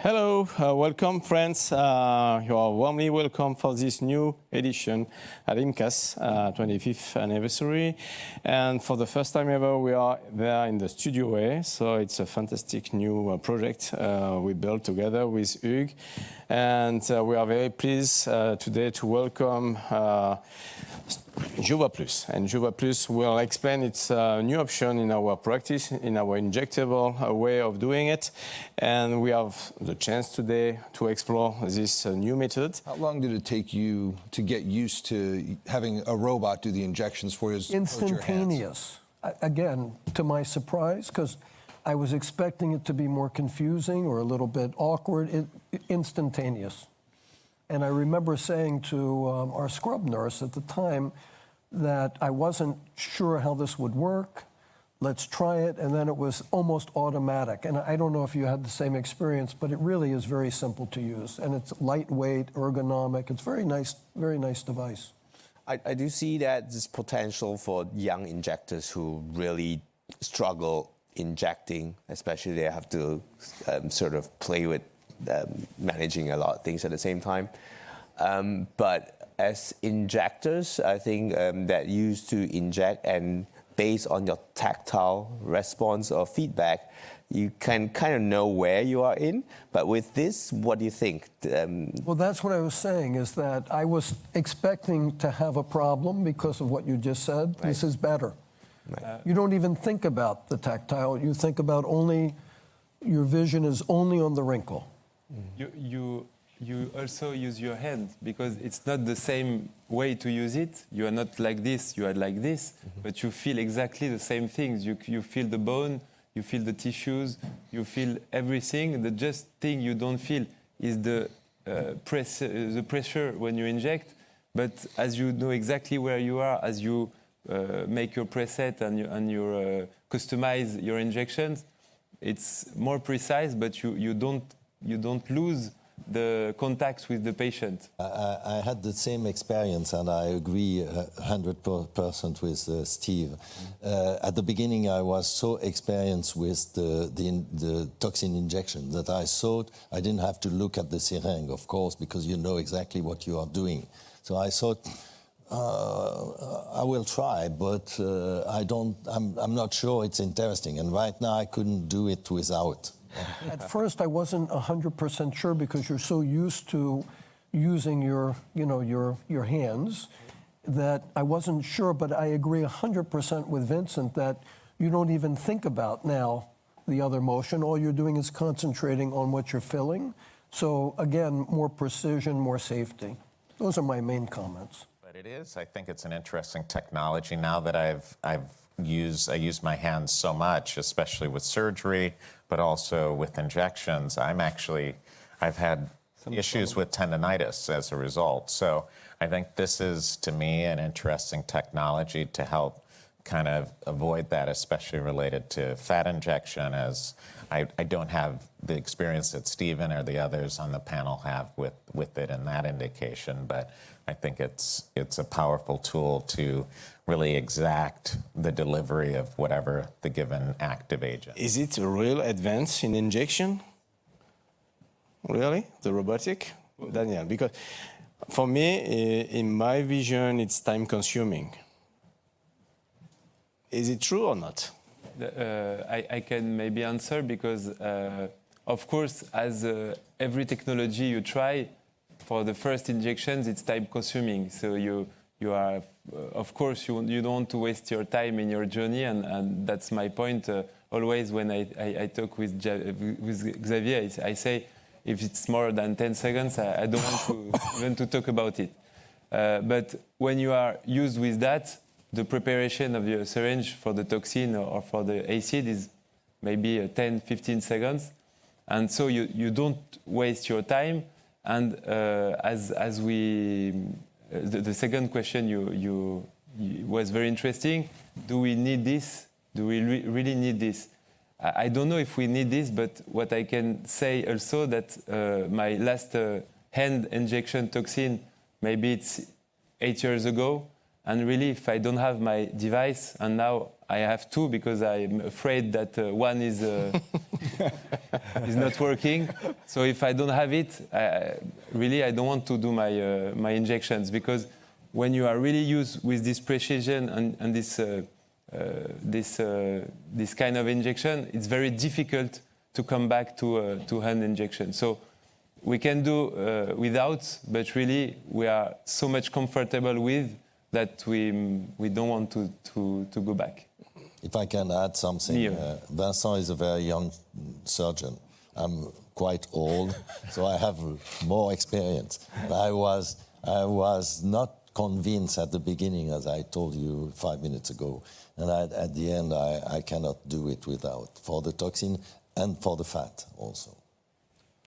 Hello, welcome friends. You are warmly welcome for this new edition at IMCAS 25th anniversary. And for the first time ever, we are there in the Studio A. So it's a fantastic new project we built together with Hugues. And we are very pleased today to welcome Juvaplus. And Juvaplus will explain its new option in our practice, in our injectable way of doing it. And we have the chance today to explore this new method. How long did it take you to get used to having a robot do the injections for you? Instantaneous. Again, to my surprise, because I was expecting it to be more confusing or a little bit awkward. Instantaneous. And I remember saying to our scrub nurse at the time that I wasn't sure how this would work. Let's try it. And then it was almost automatic. And I don't know if you had the same experience, but it really is very simple to use. And it's lightweight, ergonomic. It's very nice device. I do see that there's potential for young injectors who really struggle injecting, especially they have to sort of play with managing a lot of things at the same time. But as injectors, I think that used to inject and based on your tactile response or feedback, you can kind of know where you are in. But with this, what do you think? Well, that's what I was saying, is that I was expecting to have a problem because of what you just said. Right. This is better. Right. You don't even think about the tactile. You think about only, your vision is only on the wrinkle. You also use your hand because it's not the same way to use it. You are not like this, you are like this, but you feel exactly the same things. You feel the bone, you feel the tissues, you feel everything. The just thing you don't feel is the pressure when you inject. But as you know exactly where you are, as you make your preset and you customize your injections, it's more precise, but you don't lose the contacts with the patient. I had the same experience, and I agree 100% with Steve. At the beginning, I was so experienced with the toxin injection that I thought I didn't have to look at the syringe, of course, because you know exactly what you are doing. So I thought, I will try, but I'm not sure it's interesting. And right now, I couldn't do it without. At first, I wasn't 100% sure because you're so used to using your hands that I wasn't sure. But I agree 100% with Vincent that you don't even think about now the other motion. All you're doing is concentrating on what you're filling. So again, more precision, more safety. Those are my main comments. But it is. I think it's an interesting technology now that I use my hands so much, especially with surgery, but also with injections. I've had issues with tendonitis as a result. So I think this is, to me, an interesting technology to help kind of avoid that, especially related to fat injection, as I don't have the experience that Stephen or the others on the panel have with it in that indication. But I think it's a powerful tool to really exact the delivery of whatever the given active agent. Is it a real advance in injection? Really? The robotic? Daniel, because for me, in my vision, it's time consuming. Is it true or not? I can maybe answer because, of course, as every technology you try, for the first injections, it's time consuming. So you are, of course, you don't want to waste your time in your journey, and that's my point. Always when I talk with Xavier, I say, if it's more than 10 seconds, I don't want to even to talk about it. But when you are used with that, the preparation of your syringe for the toxin or for the acid is maybe 10, 15 seconds. And so you don't waste your time. And as we, the second question you was very interesting. Do we need this? Do we really need this? I don't know if we need this, but what I can say also that my last hand injection toxin, maybe it's 8 years ago. And really, if I don't have my device, and now I have two because I'm afraid that one is not working, So if I don't have it, really I don't want to do my injections, because when you are really used with this precision and this kind of injection, it's very difficult to come back to hand injection. So we can do without, but really we are so much comfortable with that we don't want to go back. If I can add something, Vincent is a very young surgeon. I'm quite old, so I have more experience. And I was not convinced at the beginning, as I told you 5 minutes ago. And at the end, I cannot do it without, for the toxin and for the fat also.